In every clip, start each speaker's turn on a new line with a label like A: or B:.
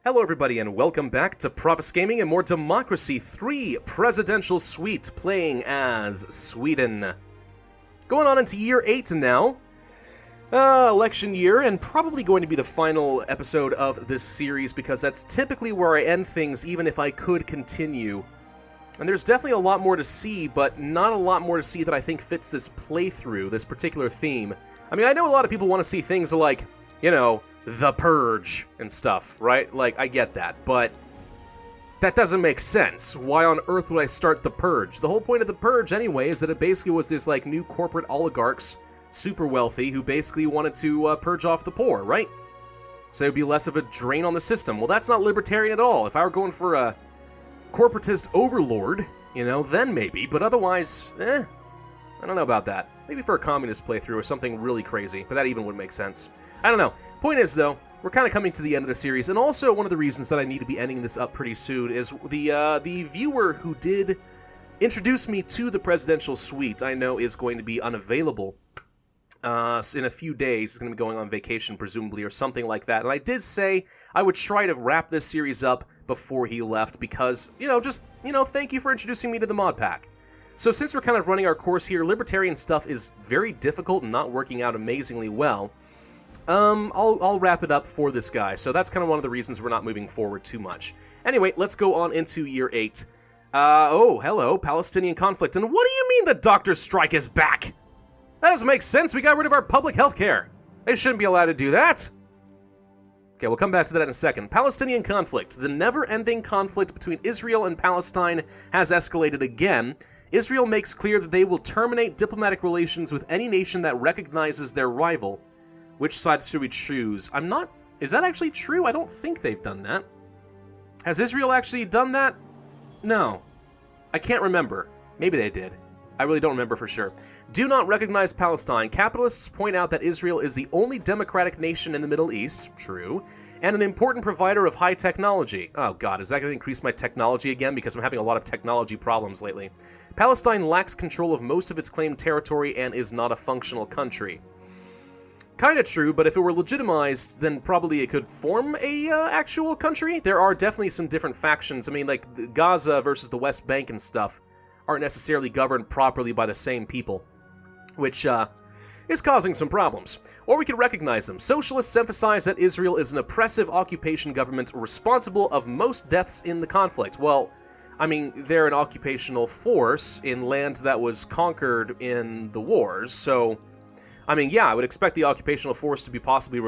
A: Hello everybody and welcome back to Pravus Gaming and more Democracy 3 Presidential Suite playing as Sweden. Going on into year 8 now. Election year, and probably going to be the final episode of this series because that's typically where I end things even if I could continue. And there's definitely a lot more to see, but not a lot more to see that I think fits this playthrough, this particular theme. I mean, I know a lot of people want to see things like, you know, The Purge and stuff, right? Like, I get that, but that doesn't make sense. Why on earth would I start The Purge? The whole point of The Purge, anyway, is that it basically was this, like, new corporate oligarchs, super wealthy, who basically wanted to purge off the poor, right? So it'd be less of a drain on the system. Well, that's not libertarian at all. If I were going for a corporatist overlord, you know, then maybe, but otherwise, I don't know about that. Maybe for a communist playthrough or something really crazy, but that even wouldn't make sense. I don't know. Point is, though, we're kind of coming to the end of the series, and also one of the reasons that I need to be ending this up pretty soon is the viewer who did introduce me to the Presidential Suite, I know is going to be unavailable in a few days. He's going to be going on vacation, presumably, or something like that. And I did say I would try to wrap this series up before he left because, thank you for introducing me to the mod pack. So since we're kind of running our course here, libertarian stuff is very difficult and not working out amazingly well. I'll wrap it up for this guy, so that's kind of one of the reasons we're not moving forward too much. Anyway, let's go on into year 8. Hello, Palestinian conflict, and what do you mean the doctor's strike is back? That doesn't make sense, we got rid of our public health care. They shouldn't be allowed to do that. Okay, we'll come back to that in a second. Palestinian conflict. The never-ending conflict between Israel and Palestine has escalated again. Israel makes clear that they will terminate diplomatic relations with any nation that recognizes their rival. Which side should we choose? Is that actually true? I don't think they've done that. Has Israel actually done that? No. I can't remember. Maybe they did. I really don't remember for sure. Do not recognize Palestine. Capitalists point out that Israel is the only democratic nation in the Middle East, true, and an important provider of high technology. Oh god, is that going to increase my technology again? Because I'm having a lot of technology problems lately. Palestine lacks control of most of its claimed territory and is not a functional country. Kinda true, but if it were legitimized, then probably it could form a actual country. There are definitely some different factions. I mean, like, Gaza versus the West Bank and stuff aren't necessarily governed properly by the same people, which is causing some problems. Or we could recognize them. Socialists emphasize that Israel is an oppressive occupation government responsible of most deaths in the conflict. Well, I mean, they're an occupational force in land that was conquered in the wars, so I mean, yeah, I would expect the occupational force to be possibly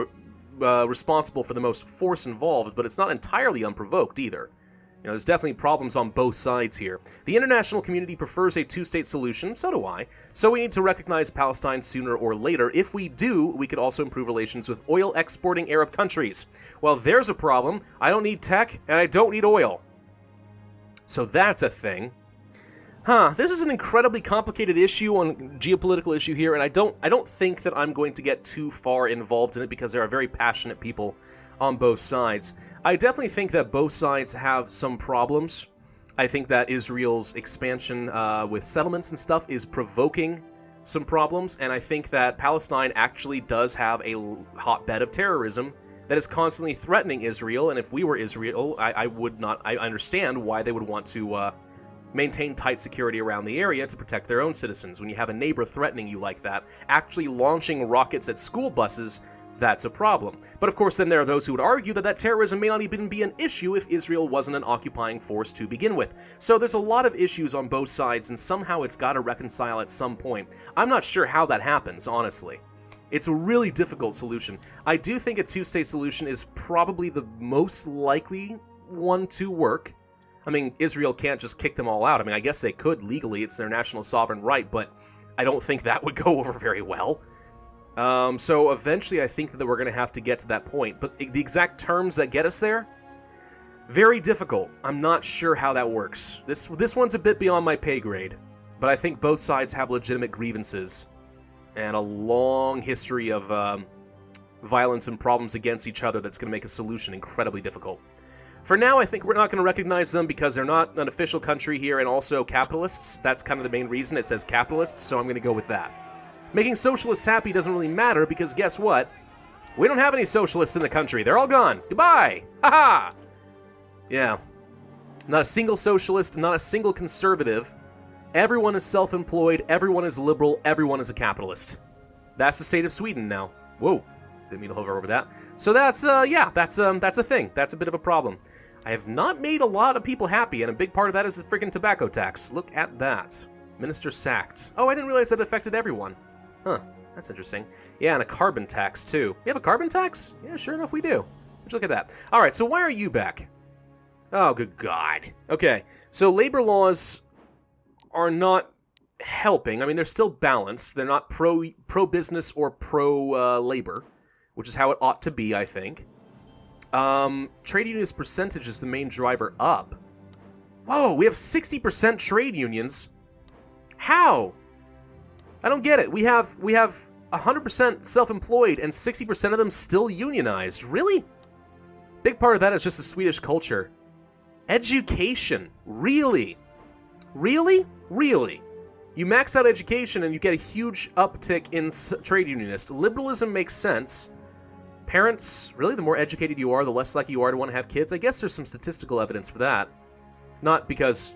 A: responsible for the most force involved, but it's not entirely unprovoked either. You know, there's definitely problems on both sides here. The international community prefers a two-state solution, so do I, so we need to recognize Palestine sooner or later. If we do, we could also improve relations with oil-exporting Arab countries. Well, there's a problem. I don't need tech, and I don't need oil. So that's a thing. This is an incredibly complicated issue on geopolitical issue here, and I don't think that I'm going to get too far involved in it because there are very passionate people on both sides. I definitely think that both sides have some problems. I think that Israel's expansion with settlements and stuff is provoking some problems, and I think that Palestine actually does have a hotbed of terrorism that is constantly threatening Israel, and if we were Israel, I understand why they would want to maintain tight security around the area to protect their own citizens. When you have a neighbor threatening you like that, actually launching rockets at school buses, that's a problem. But of course, then there are those who would argue that that terrorism may not even be an issue if Israel wasn't an occupying force to begin with. So there's a lot of issues on both sides, and somehow it's got to reconcile at some point. I'm not sure how that happens, honestly. It's a really difficult solution. I do think a two-state solution is probably the most likely one to work. I mean, Israel can't just kick them all out. I mean, I guess they could legally. It's their national sovereign right, but I don't think that would go over very well. So eventually I think that we're going to have to get to that point. But the exact terms that get us there, very difficult. I'm not sure how that works. This one's a bit beyond my pay grade. But I think both sides have legitimate grievances and a long history of violence and problems against each other that's going to make a solution incredibly difficult. For now, I think we're not going to recognize them because they're not an official country here and also capitalists. That's kind of the main reason it says capitalists, so I'm going to go with that. Making socialists happy doesn't really matter because guess what? We don't have any socialists in the country. They're all gone. Goodbye! Haha! Yeah. Not a single socialist, not a single conservative. Everyone is self-employed, everyone is liberal, everyone is a capitalist. That's the state of Sweden now. Whoa. Didn't mean to hover over that. So that's a thing. That's a bit of a problem. I have not made a lot of people happy, and a big part of that is the freaking tobacco tax. Look at that. Minister sacked. Oh, I didn't realize that affected everyone. Huh, that's interesting. Yeah, and a carbon tax, too. We have a carbon tax? Yeah, sure enough we do. Let's look at that. All right, so why are you back? Oh, good God. Okay, so labor laws are not helping. I mean, they're still balanced. They're not pro-business or pro-labor, which is how it ought to be, I think. Trade unions percentage is the main driver up. Whoa, we have 60% trade unions. How? I don't get it. We have 100% self-employed and 60% of them still unionized. Really? Big part of that is just the Swedish culture. Education. Really? Really? Really? You max out education and you get a huge uptick in trade unionist. Liberalism makes sense. Parents, really, the more educated you are, the less likely you are to want to have kids. I guess there's some statistical evidence for that. Not because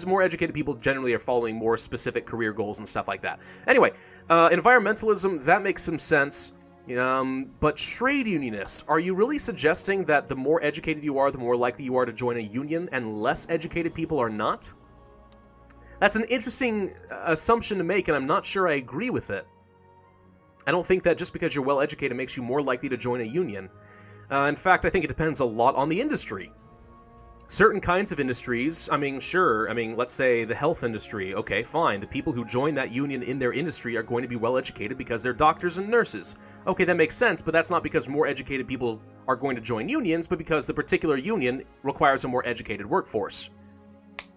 A: more educated people generally are following more specific career goals and stuff like that. Anyway, environmentalism, that makes some sense. But trade unionist, are you really suggesting that the more educated you are, the more likely you are to join a union, and less educated people are not? That's an interesting assumption to make, and I'm not sure I agree with it. I don't think that just because you're well educated makes you more likely to join a union. In fact, I think it depends a lot on the industry. Certain kinds of industries, let's say the health industry, okay, fine. The people who join that union in their industry are going to be well educated because they're doctors and nurses. Okay, that makes sense, but that's not because more educated people are going to join unions, but because the particular union requires a more educated workforce.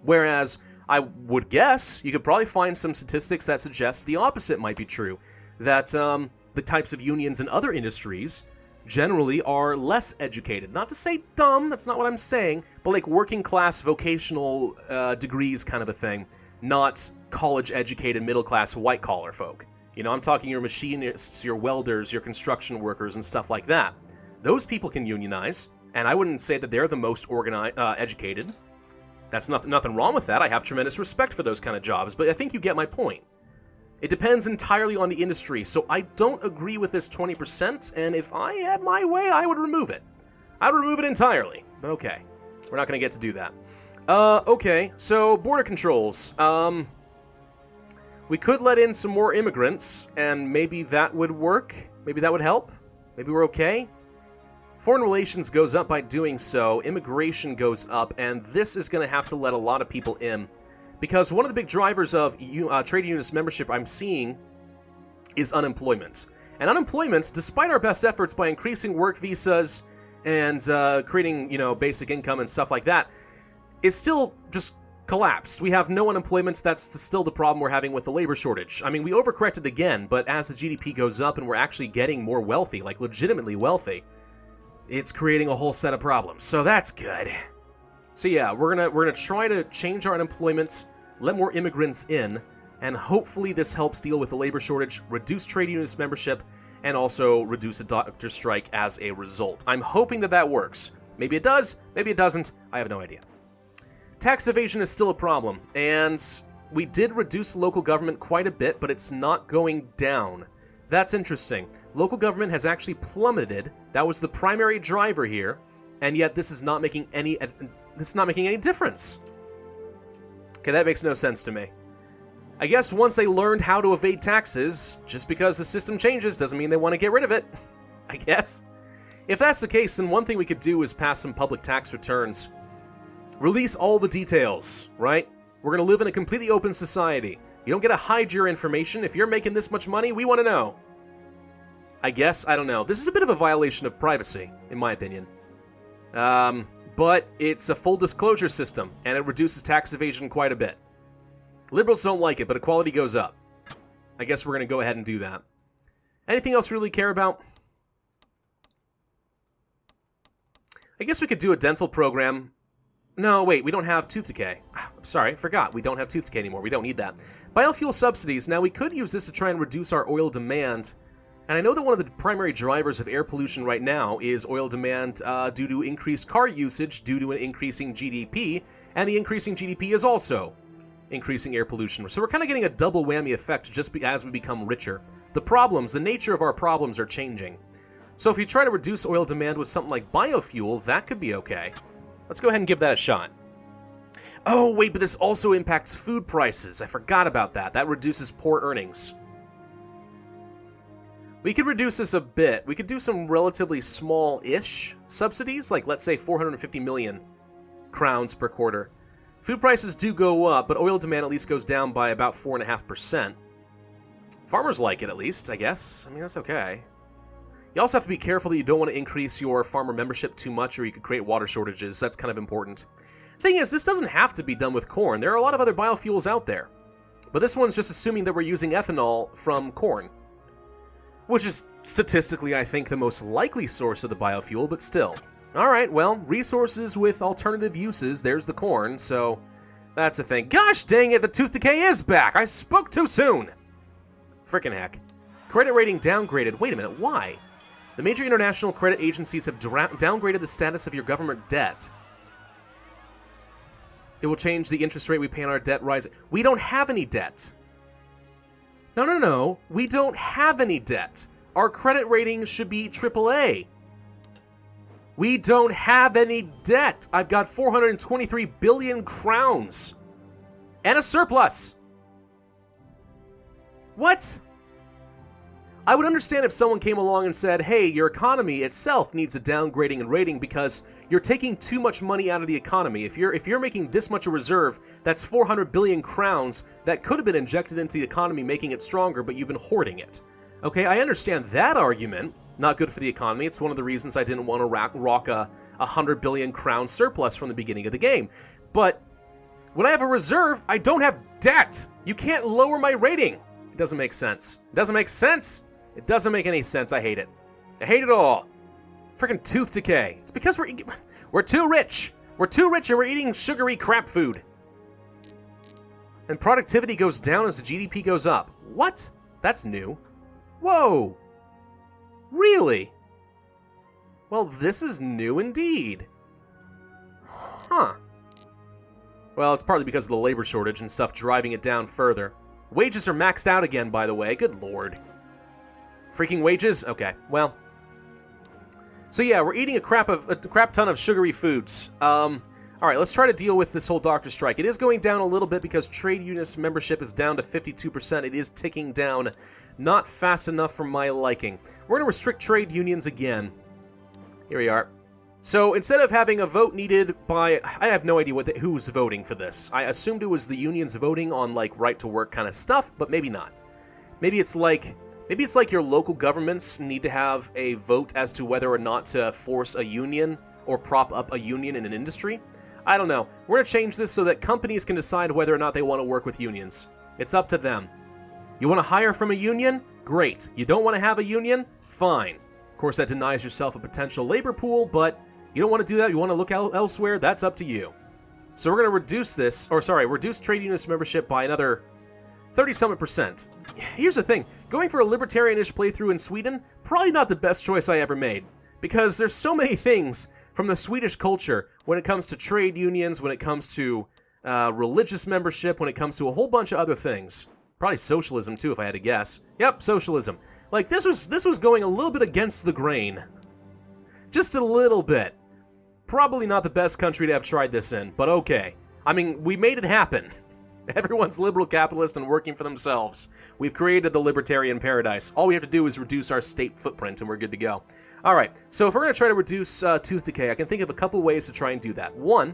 A: Whereas, I would guess, you could probably find some statistics that suggest the opposite might be true. That the types of unions in other industries generally are less educated. Not to say dumb, that's not what I'm saying, but like working class vocational degrees kind of a thing, not college educated middle class white collar folk. I'm talking your machinists, your welders, your construction workers and stuff like that. Those people can unionize, and I wouldn't say that they're the most educated. That's nothing wrong with that. I have tremendous respect for those kind of jobs, but I think you get my point. It depends entirely on the industry, so I don't agree with this 20%, and if I had my way, I would remove it. I'd remove it entirely, but okay. We're not going to get to do that. Okay, so border controls. We could let in some more immigrants, and maybe that would work. Maybe that would help. Maybe we're okay. Foreign relations goes up by doing so, immigration goes up, and this is going to have to let a lot of people in. Because one of the big drivers of trade unionist membership I'm seeing is unemployment. And unemployment, despite our best efforts by increasing work visas and creating, basic income and stuff like that, is still just collapsed. We have no unemployment. That's still the problem we're having with the labor shortage. I mean, we overcorrected again, but as the GDP goes up and we're actually getting more wealthy, like legitimately wealthy, it's creating a whole set of problems. So that's good. So yeah, we're gonna try to change our unemployment, let more immigrants in, and hopefully this helps deal with the labor shortage, reduce trade unionist membership, and also reduce the doctor strike as a result. I'm hoping that works. Maybe it does, maybe it doesn't, I have no idea. Tax evasion is still a problem, and we did reduce local government quite a bit, but it's not going down. That's interesting. Local government has actually plummeted. That was the primary driver here, and yet this is not making any difference. Okay, that makes no sense to me. I guess once they learned how to evade taxes, just because the system changes doesn't mean they want to get rid of it. I guess. If that's the case, then one thing we could do is pass some public tax returns. Release all the details, right? We're going to live in a completely open society. You don't get to hide your information. If you're making this much money, we want to know. I guess, I don't know. This is a bit of a violation of privacy, in my opinion. But it's a full disclosure system, and it reduces tax evasion quite a bit. Liberals don't like it, but equality goes up. I guess we're going to go ahead and do that. Anything else we really care about? I guess we could do a dental program. No, wait, we don't have tooth decay. Sorry, I forgot. We don't have tooth decay anymore. We don't need that. Biofuel subsidies. Now, we could use this to try and reduce our oil demand. And I know that one of the primary drivers of air pollution right now is oil demand due to increased car usage due to an increasing GDP, and the increasing GDP is also increasing air pollution. So we're kind of getting a double whammy effect just as we become richer. The nature of our problems are changing. So if you try to reduce oil demand with something like biofuel, that could be okay. Let's go ahead and give that a shot. Oh, wait, but this also impacts food prices. I forgot about that. That reduces poor earnings. We could reduce this a bit. We could do some relatively small-ish subsidies, like let's say 450 million crowns per quarter. Food prices do go up, but oil demand at least goes down by about 4.5%. Farmers like it, at least, I guess. I mean, that's okay. You also have to be careful that you don't want to increase your farmer membership too much, or you could create water shortages. That's kind of important. Thing is, this doesn't have to be done with corn. There are a lot of other biofuels out there. But this one's just assuming that we're using ethanol from corn, which is statistically, I think, the most likely source of the biofuel, but still. Alright, well, resources with alternative uses, there's the corn, so that's a thing. Gosh dang it, the tooth decay is back! I spoke too soon! Frickin' heck. Credit rating downgraded. Wait a minute, why? The major international credit agencies have downgraded the status of your government debt. It will change the interest rate we pay on our debt rising. We don't have any debt. No. We don't have any debt. Our credit rating should be AAA. We don't have any debt. I've got 423 billion crowns. And a surplus. What? I would understand if someone came along and said, hey, your economy itself needs a downgrading and rating because you're taking too much money out of the economy. If you're making this much a reserve, that's 400 billion crowns that could have been injected into the economy, making it stronger, but you've been hoarding it. Okay, I understand that argument. Not good for the economy. It's one of the reasons I didn't want to rock a 100 billion crown surplus from the beginning of the game. But when I have a reserve, I don't have debt. You can't lower my rating. It doesn't make sense. It doesn't make sense. It doesn't make any sense. I hate it. I hate it all. Freaking tooth decay. It's because we're too rich. We're too rich and we're eating sugary crap food. And productivity goes down as the GDP goes up. What? That's new. Whoa. Really? Well, this is new indeed. Huh. Well, it's partly because of the labor shortage and stuff driving it down further. Wages are maxed out again, by the way. Good lord. Freaking wages? Okay, well. So yeah, we're eating a crap ton of sugary foods. Alright, let's try to deal with this whole doctor strike. It is going down a little bit because trade unionist membership is down to 52%. It is ticking down. Not fast enough for my liking. We're going to restrict trade unions again. Here we are. So instead of having a vote needed by... I have no idea who's voting for this. I assumed it was the unions voting on, like, right-to-work kind of stuff, but maybe not. Maybe it's like your local governments need to have a vote as to whether or not to force a union or prop up a union in an industry. I don't know. We're going to change this so that companies can decide whether or not they want to work with unions. It's up to them. You want to hire from a union? Great. You don't want to have a union? Fine. Of course, that denies yourself a potential labor pool, but you don't want to do that. You want to look elsewhere? That's up to you. So we're going to reduce trade unionist membership by another 30-something%. Here's the thing. Going for a libertarianish playthrough in Sweden, probably not the best choice I ever made. Because there's so many things from the Swedish culture when it comes to trade unions, when it comes to religious membership, when it comes to a whole bunch of other things. Probably socialism, too, if I had to guess. Yep, socialism. Like, this was going a little bit against the grain. Just a little bit. Probably not the best country to have tried this in, but okay. I mean, we made it happen. Everyone's liberal capitalist and working for themselves. We've created the libertarian paradise. All we have to do is reduce our state footprint and we're good to go. Alright, so if we're going to try to reduce tooth decay, I can think of a couple ways to try and do that. One,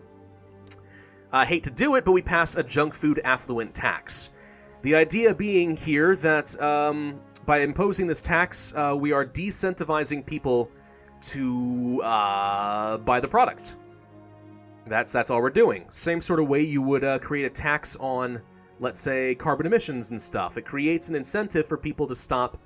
A: I hate to do it, but we pass a junk food affluent tax. The idea being here that by imposing this tax, we are decentivizing people to buy the product. That's all we're doing. Same sort of way you would create a tax on, let's say, carbon emissions and stuff. It creates an incentive for people to stop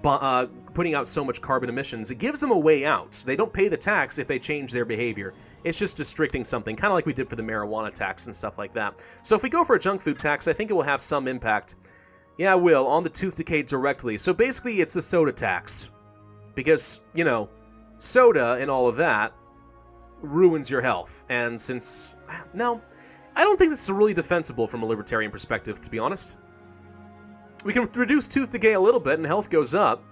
A: putting out so much carbon emissions. It gives them a way out. They don't pay the tax if they change their behavior. It's just restricting something, kind of like we did for the marijuana tax and stuff like that. So if we go for a junk food tax, I think it will have some impact. Yeah, I will, on the tooth decay directly. So basically, it's the soda tax. Because, you know, soda and all of that ruins your health. And since... No, I don't think this is really defensible from a libertarian perspective, to be honest. We can reduce tooth decay a little bit and health goes up.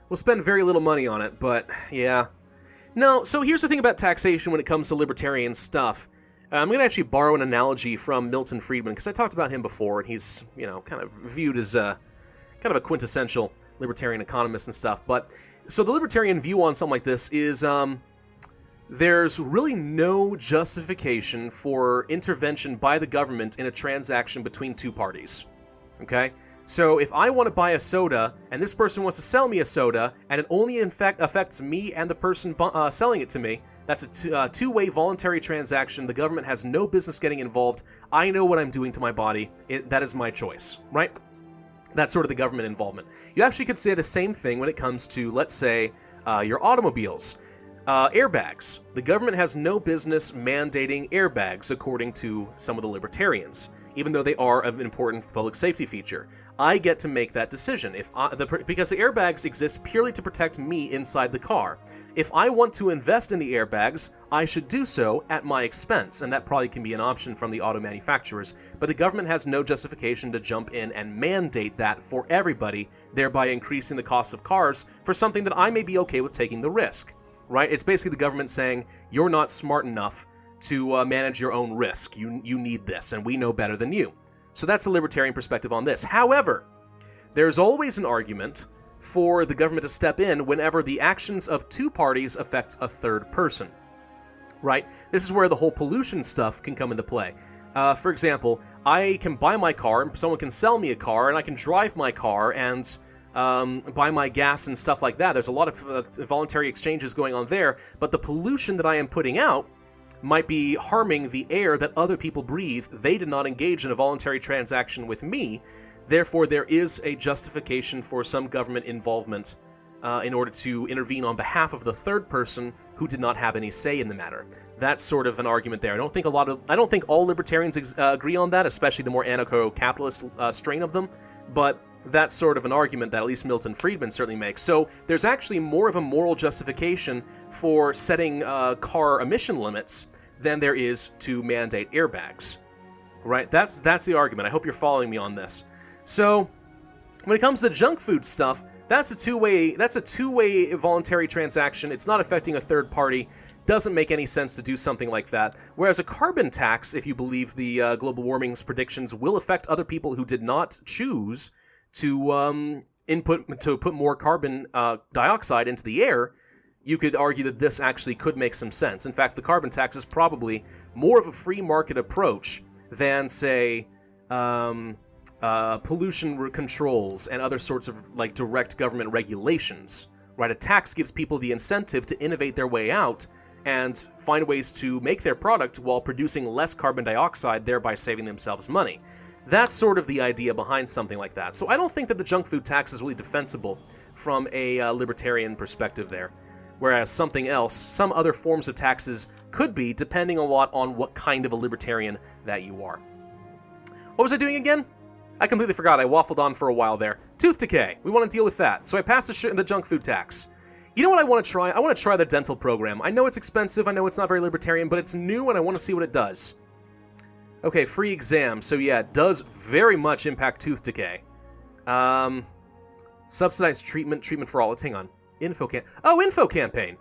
A: We'll spend very little money on it, but yeah. No, so here's the thing about taxation when it comes to libertarian stuff. I'm going to actually borrow an analogy from Milton Friedman, because I talked about him before, and he's, you know, kind of viewed as kind of a quintessential libertarian economist and stuff. But, so the libertarian view on something like this is, there's really no justification for intervention by the government in a transaction between two parties. Okay? So if I want to buy a soda, and this person wants to sell me a soda, and it only in fact affects me and the person selling it to me, that's a two-way voluntary transaction. The government has no business getting involved. I know what I'm doing to my body. That is my choice, right? That's sort of the government involvement. You actually could say the same thing when it comes to, let's say, your automobiles. Airbags. The government has no business mandating airbags, according to some of the libertarians, even though they are an important public safety feature. I get to make that decision because the airbags exist purely to protect me inside the car. If I want to invest in the airbags, I should do so at my expense, and that probably can be an option from the auto manufacturers, but the government has no justification to jump in and mandate that for everybody, thereby increasing the cost of cars for something that I may be okay with taking the risk, right? It's basically the government saying, you're not smart enough to manage your own risk. You need this, and we know better than you. So that's the libertarian perspective on this. However, there's always an argument for the government to step in whenever the actions of two parties affects a third person, right? This is where the whole pollution stuff can come into play. For example, I can buy my car, and someone can sell me a car, and I can drive my car and buy my gas and stuff like that. There's a lot of voluntary exchanges going on there, but the pollution that I am putting out might be harming the air that other people breathe. They did not engage in a voluntary transaction with me. Therefore, there is a justification for some government involvement in order to intervene on behalf of the third person who did not have any say in the matter. That's sort of an argument there. I don't think all libertarians agree on that, especially the more anarcho-capitalist strain of them. But that's sort of an argument that at least Milton Friedman certainly makes. So there's actually more of a moral justification for setting car emission limits than there is to mandate airbags, right? That's the argument. I hope you're following me on this. So when it comes to junk food stuff, that's a two-way voluntary transaction. It's not affecting a third party. Doesn't make any sense to do something like that. Whereas a carbon tax, if you believe the global warming's predictions, will affect other people who did not choose to put more carbon dioxide into the air. You could argue that this actually could make some sense. In fact, the carbon tax is probably more of a free market approach than, say, pollution controls and other sorts of like direct government regulations. Right? A tax gives people the incentive to innovate their way out and find ways to make their product while producing less carbon dioxide, thereby saving themselves money. That's sort of the idea behind something like that. So I don't think that the junk food tax is really defensible from a libertarian perspective there. Whereas something else, some other forms of taxes could be, depending a lot on what kind of a libertarian that you are. What was I doing again? I completely forgot. I waffled on for a while there. Tooth decay. We want to deal with that. So I passed the junk food tax. You know what I want to try? I want to try the dental program. I know it's expensive. I know it's not very libertarian, but it's new and I want to see what it does. Okay, free exam. So yeah, it does very much impact tooth decay. Subsidized treatment for all. Let's hang on. Info campaign.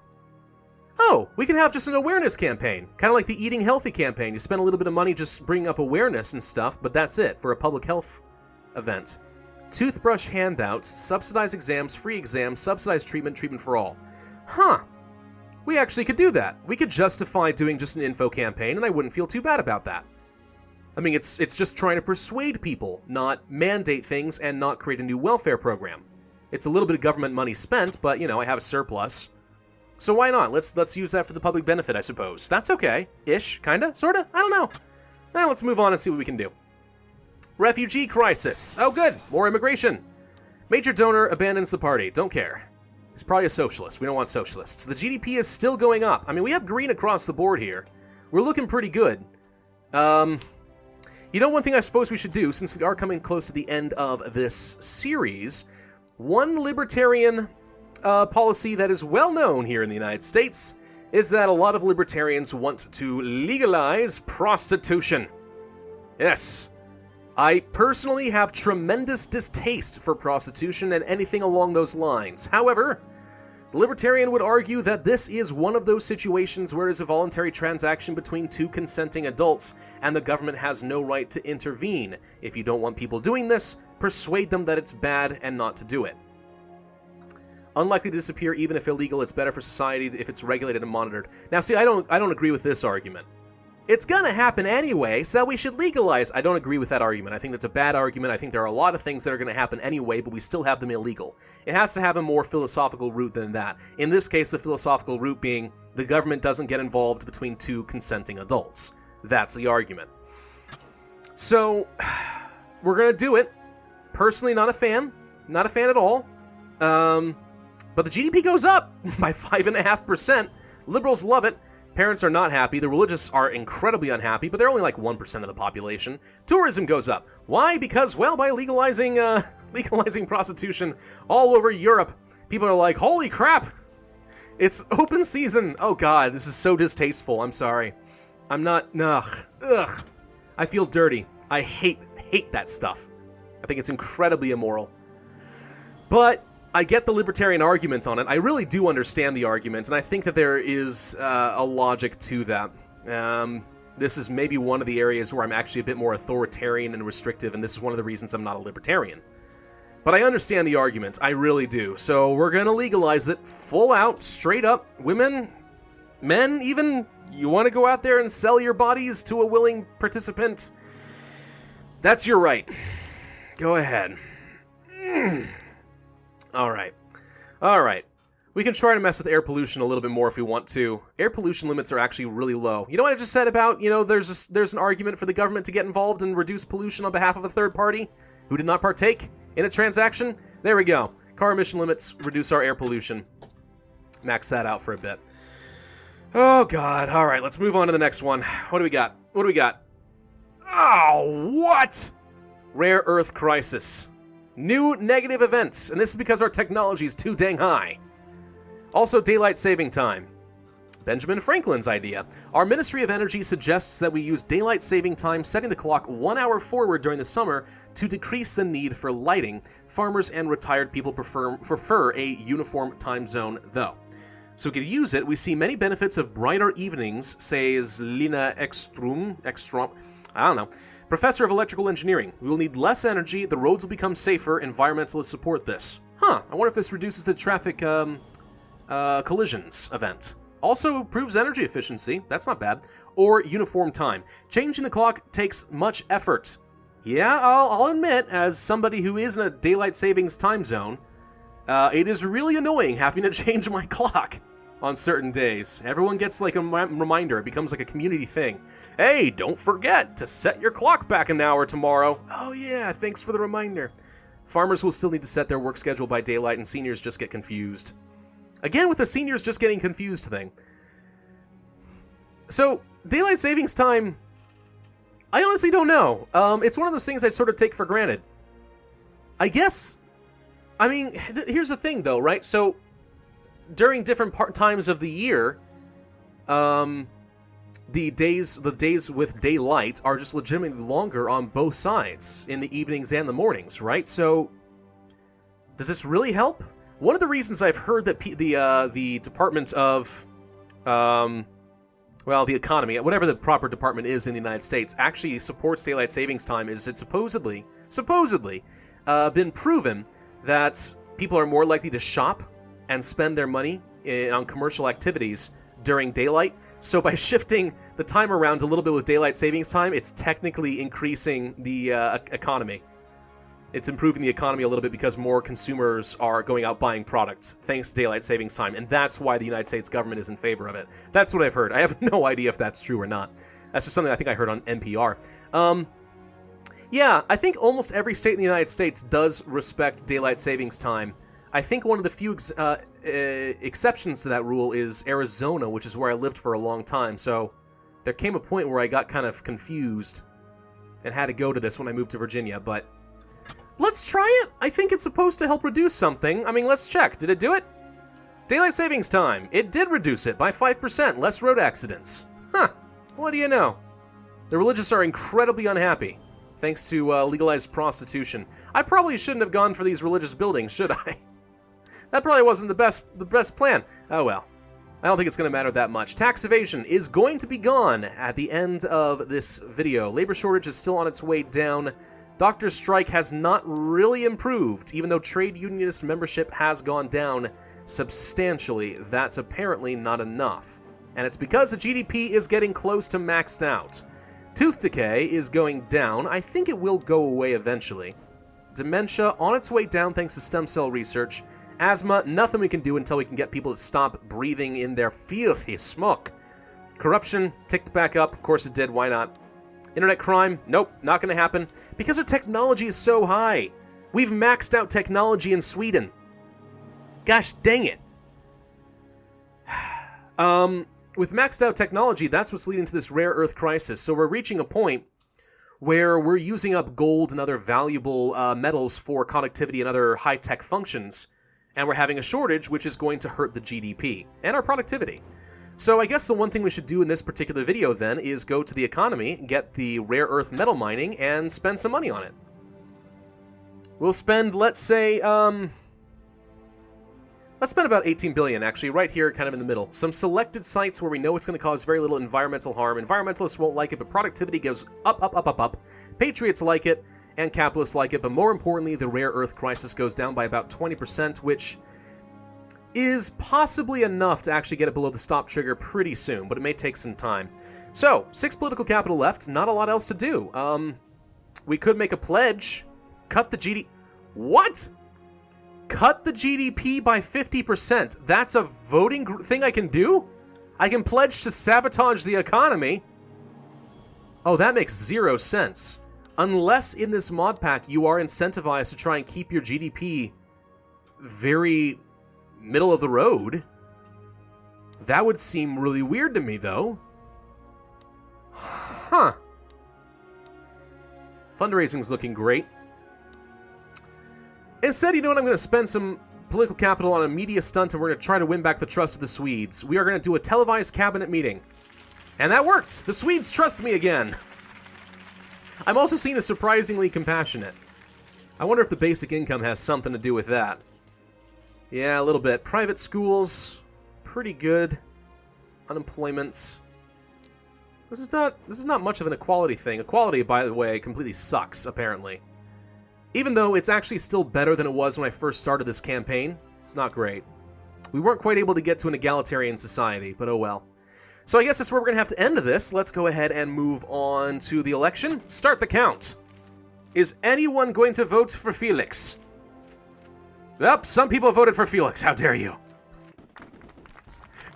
A: Oh, we can have just an awareness campaign. Kind of like the eating healthy campaign. You spend a little bit of money just bringing up awareness and stuff, but that's it for a public health event. Toothbrush handouts, subsidized exams, free exams, subsidized treatment for all. Huh. We actually could do that. We could justify doing just an info campaign, and I wouldn't feel too bad about that. I mean, it's just trying to persuade people, not mandate things and not create a new welfare program. It's a little bit of government money spent, but, you know, I have a surplus. So why not? Let's use that for the public benefit, I suppose. That's okay. Ish, kinda, sorta, I don't know. Now let's move on and see what we can do. Refugee crisis. Oh good, more immigration. Major donor abandons the party. Don't care. He's probably a socialist. We don't want socialists. The GDP is still going up. I mean, we have green across the board here. We're looking pretty good. You know, one thing I suppose we should do, since we are coming close to the end of this series, one libertarian policy that is well known here in the United States is that a lot of libertarians want to legalize prostitution. Yes. I personally have tremendous distaste for prostitution and anything along those lines. However, the libertarian would argue that this is one of those situations where it is a voluntary transaction between two consenting adults, and the government has no right to intervene. If you don't want people doing this, persuade them that it's bad and not to do it. Unlikely to disappear even if illegal, it's better for society if it's regulated and monitored. Now see, I don't agree with this argument. It's gonna happen anyway, so we should legalize. I don't agree with that argument. I think that's a bad argument. I think there are a lot of things that are gonna happen anyway, but we still have them illegal. It has to have a more philosophical root than that. In this case, the philosophical root being the government doesn't get involved between two consenting adults. That's the argument. So, we're gonna do it. Personally, not a fan. Not a fan at all. But the GDP goes up by 5.5%. Liberals love it. Parents are not happy. The religious are incredibly unhappy, but they're only like 1% of the population. Tourism goes up. Why? Because, well, by legalizing prostitution all over Europe, people are like, holy crap, it's open season. Oh God, this is so distasteful. I'm sorry. I'm not, ugh. I feel dirty. I hate that stuff. I think it's incredibly immoral. But I get the libertarian argument on it. I really do understand the argument, and I think that there is a logic to that. This is maybe one of the areas where I'm actually a bit more authoritarian and restrictive, and this is one of the reasons I'm not a libertarian. But I understand the argument. I really do. So we're going to legalize it full out, straight up. Women, men even, you want to go out there and sell your bodies to a willing participant? That's your right. Go ahead. All right. We can try to mess with air pollution a little bit more if we want to. Air pollution limits are actually really low. You know what I just said about, there's an argument for the government to get involved and reduce pollution on behalf of a third party who did not partake in a transaction? There we go. Car emission limits reduce our air pollution. Max that out for a bit. Oh, God. All right, let's move on to the next one. What do we got? Oh, what? Rare Earth crisis. New negative events, and this is because our technology is too dang high. Also, daylight saving time. Benjamin Franklin's idea. Our Ministry of Energy suggests that we use daylight saving time, setting the clock 1 hour forward during the summer to decrease the need for lighting. Farmers and retired people prefer a uniform time zone, though. So we could use it. We see many benefits of brighter evenings, says Lina Ekstrom, I don't know. Professor of Electrical Engineering. We will need less energy, the roads will become safer, environmentalists support this. I wonder if this reduces the traffic collisions event. Also improves energy efficiency, that's not bad. Or uniform time. Changing the clock takes much effort. Yeah, I'll admit, as somebody who is in a daylight savings time zone, it is really annoying having to change my clock on certain days. Everyone gets like a reminder. It becomes like a community thing. Hey, don't forget to set your clock back an hour tomorrow. Oh yeah, thanks for the reminder. Farmers will still need to set their work schedule by daylight, and seniors just get confused. Again, with the seniors just getting confused thing. So, daylight savings time, I honestly don't know. It's one of those things I sort of take for granted. I guess, here's the thing though, right? So, during different times of the year, the days with daylight are just legitimately longer on both sides, in the evenings and the mornings, right? So, does this really help? One of the reasons I've heard that the Department of, the economy, whatever the proper department is in the United States, actually supports daylight savings time is it's supposedly been proven that people are more likely to shop and spend their money on commercial activities during daylight. So by shifting the time around a little bit with daylight savings time, it's technically increasing the economy. It's improving the economy a little bit because more consumers are going out buying products thanks to daylight savings time, and that's why the United States government is in favor of it. That's what I've heard. I have no idea if that's true or not. That's just something I think I heard on NPR. Yeah, I think almost every state in the United States does respect daylight savings time. I think one of the few exceptions to that rule is Arizona, which is where I lived for a long time. So there came a point where I got kind of confused and had to go to this when I moved to Virginia, but let's try it. I think it's supposed to help reduce something. I mean, let's check. Did it do it? Daylight savings time. It did reduce it by 5%. Less road accidents. Huh. What do you know? The religious are incredibly unhappy, thanks to legalized prostitution. I probably shouldn't have gone for these religious buildings, should I? That probably wasn't the best plan. Oh well. I don't think it's going to matter that much. Tax evasion is going to be gone at the end of this video. Labor shortage is still on its way down. Doctor strike has not really improved, even though trade unionist membership has gone down substantially. That's apparently not enough. And it's because the GDP is getting close to maxed out. Tooth decay is going down. I think it will go away eventually. Dementia on its way down thanks to stem cell research. Asthma, nothing we can do until we can get people to stop breathing in their filthy smoke. Corruption ticked back up. Of course it did. Why not? Internet crime? Nope, not going to happen. Because our technology is so high. We've maxed out technology in Sweden. Gosh dang it. With maxed out technology, that's what's leading to this rare earth crisis. So we're reaching a point where we're using up gold and other valuable metals for connectivity and other high-tech functions. And we're having a shortage, which is going to hurt the GDP and our productivity. So I guess the one thing we should do in this particular video then is go to the economy, get the rare earth metal mining, and spend some money on it. We'll spend, let's say, let's spend about 18 billion, actually, right here, kind of in the middle. Some selected sites where we know it's going to cause very little environmental harm. Environmentalists won't like it, but productivity goes up, up, up, up, up. Patriots like it, and capitalists like it, but more importantly, the rare earth crisis goes down by about 20%, which is possibly enough to actually get it below the stop trigger pretty soon, but it may take some time. So, 6 political capital left, not a lot else to do. We could make a pledge, cut the GDP... What? Cut the GDP by 50%. That's a voting thing I can do? I can pledge to sabotage the economy? Oh, that makes 0 sense. Unless in this mod pack you are incentivized to try and keep your GDP very middle of the road. That would seem really weird to me, though. Huh. Fundraising's looking great. Instead, you know what? I'm going to spend some political capital on a media stunt, and we're going to try to win back the trust of the Swedes. We are going to do a televised cabinet meeting. And that worked! The Swedes trust me again! I'm also seen as surprisingly compassionate. I wonder if the basic income has something to do with that. Yeah, a little bit. Private schools, pretty good. Unemployment. This is not much of an equality thing. Equality, by the way, completely sucks, apparently. Even though it's actually still better than it was when I first started this campaign, it's not great. We weren't quite able to get to an egalitarian society, but oh well. So I guess that's where we're going to have to end this. Let's go ahead and move on to the election. Start the count. Is anyone going to vote for Felix? Yep, some people voted for Felix. How dare you?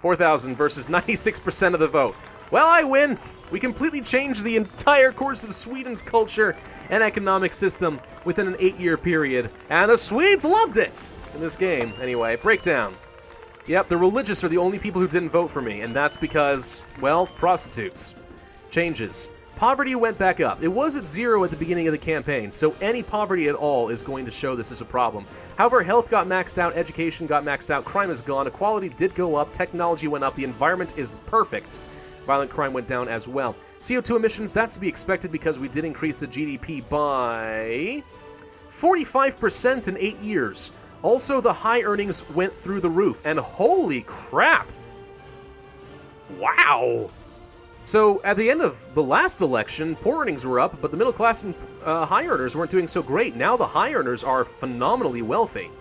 A: 4,000 versus 96% of the vote. Well, I win. We completely changed the entire course of Sweden's culture and economic system within an 8-year period. And the Swedes loved it in this game. Anyway, breakdown. Yep, the religious are the only people who didn't vote for me, and that's because, well, prostitutes. Changes. Poverty went back up. It was at 0 at the beginning of the campaign, so any poverty at all is going to show this is a problem. However, health got maxed out, education got maxed out, crime is gone, equality did go up, technology went up, the environment is perfect. Violent crime went down as well. CO2 emissions, that's to be expected because we did increase the GDP by 45% in 8 years. Also, the high earnings went through the roof, and holy crap! Wow! So, at the end of the last election, poor earnings were up, but the middle class and high earners weren't doing so great. Now the high earners are phenomenally wealthy.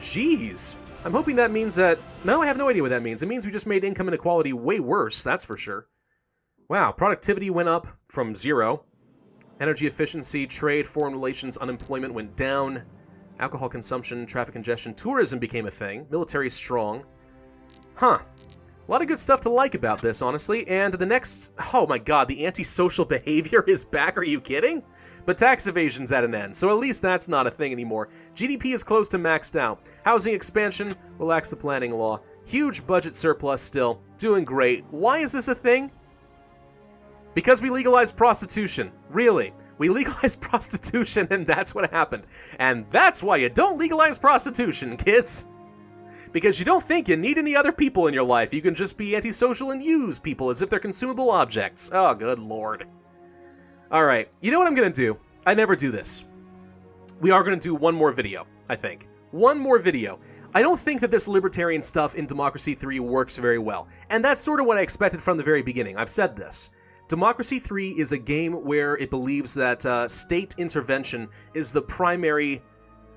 A: Jeez. I'm hoping that means that... No, I have no idea what that means. It means we just made income inequality way worse, that's for sure. Wow, productivity went up from 0. Energy efficiency, trade, foreign relations, unemployment went down. Alcohol consumption, traffic congestion, tourism became a thing. Military strong. Huh. A lot of good stuff to like about this, honestly. And the next... Oh my god, the antisocial behavior is back? Are you kidding? But tax evasion's at an end, so at least that's not a thing anymore. GDP is close to maxed out. Housing expansion, relax the planning law. Huge budget surplus still. Doing great. Why is this a thing? Because we legalized prostitution. Really. We legalized prostitution and that's what happened. And that's why you don't legalize prostitution, kids. Because you don't think you need any other people in your life. You can just be antisocial and use people as if they're consumable objects. Oh, good lord. Alright, you know what I'm gonna do? I never do this. We are gonna do one more video, I think. One more video. I don't think that this libertarian stuff in Democracy 3 works very well. And that's sort of what I expected from the very beginning. I've said this. Democracy 3 is a game where it believes that state intervention is the primary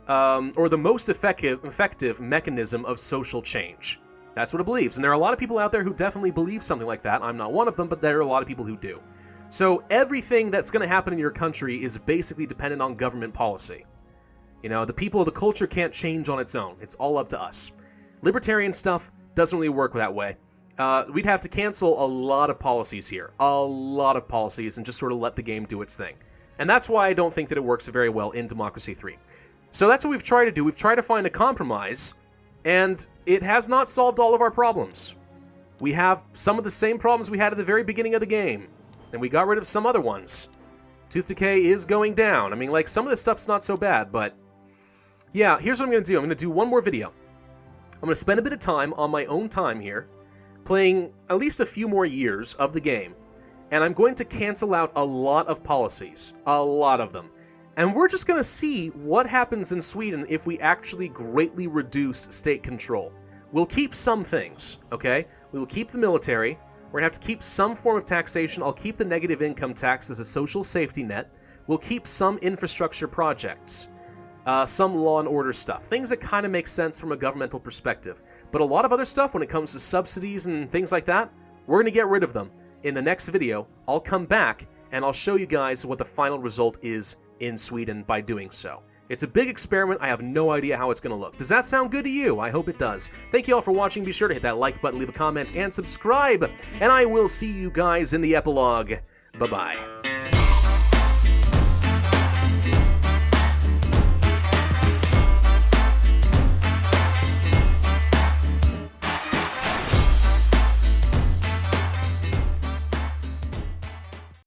A: or the most effective mechanism of social change. That's what it believes. And there are a lot of people out there who definitely believe something like that. I'm not one of them, but there are a lot of people who do. So everything that's going to happen in your country is basically dependent on government policy. You know, the people of the culture can't change on its own. It's all up to us. Libertarian stuff doesn't really work that way. We'd have to cancel a lot of policies here. A lot of policies, and just sort of let the game do its thing. And that's why I don't think that it works very well in Democracy 3. So that's what we've tried to do. We've tried to find a compromise, and it has not solved all of our problems. We have some of the same problems we had at the very beginning of the game, and we got rid of some other ones. Tooth decay is going down. I mean, like, some of this stuff's not so bad, but yeah, here's what I'm going to do. I'm going to do one more video. I'm going to spend a bit of time on my own time here, playing at least a few more years of the game, and I'm going to cancel out a lot of policies. A lot of them. And we're just going to see what happens in Sweden if we actually greatly reduce state control. We'll keep some things, okay? We will keep the military. We're going to have to keep some form of taxation. I'll keep the negative income tax as a social safety net. We'll keep some infrastructure projects. Some law and order stuff. Things that kind of make sense from a governmental perspective. But a lot of other stuff, when it comes to subsidies and things like that, we're going to get rid of them. In the next video, I'll come back and I'll show you guys what the final result is in Sweden by doing so. It's a big experiment. I have no idea how it's going to look. Does that sound good to you? I hope it does. Thank you all for watching. Be sure to hit that like button, leave a comment, and subscribe. And I will see you guys in the epilogue. Bye-bye.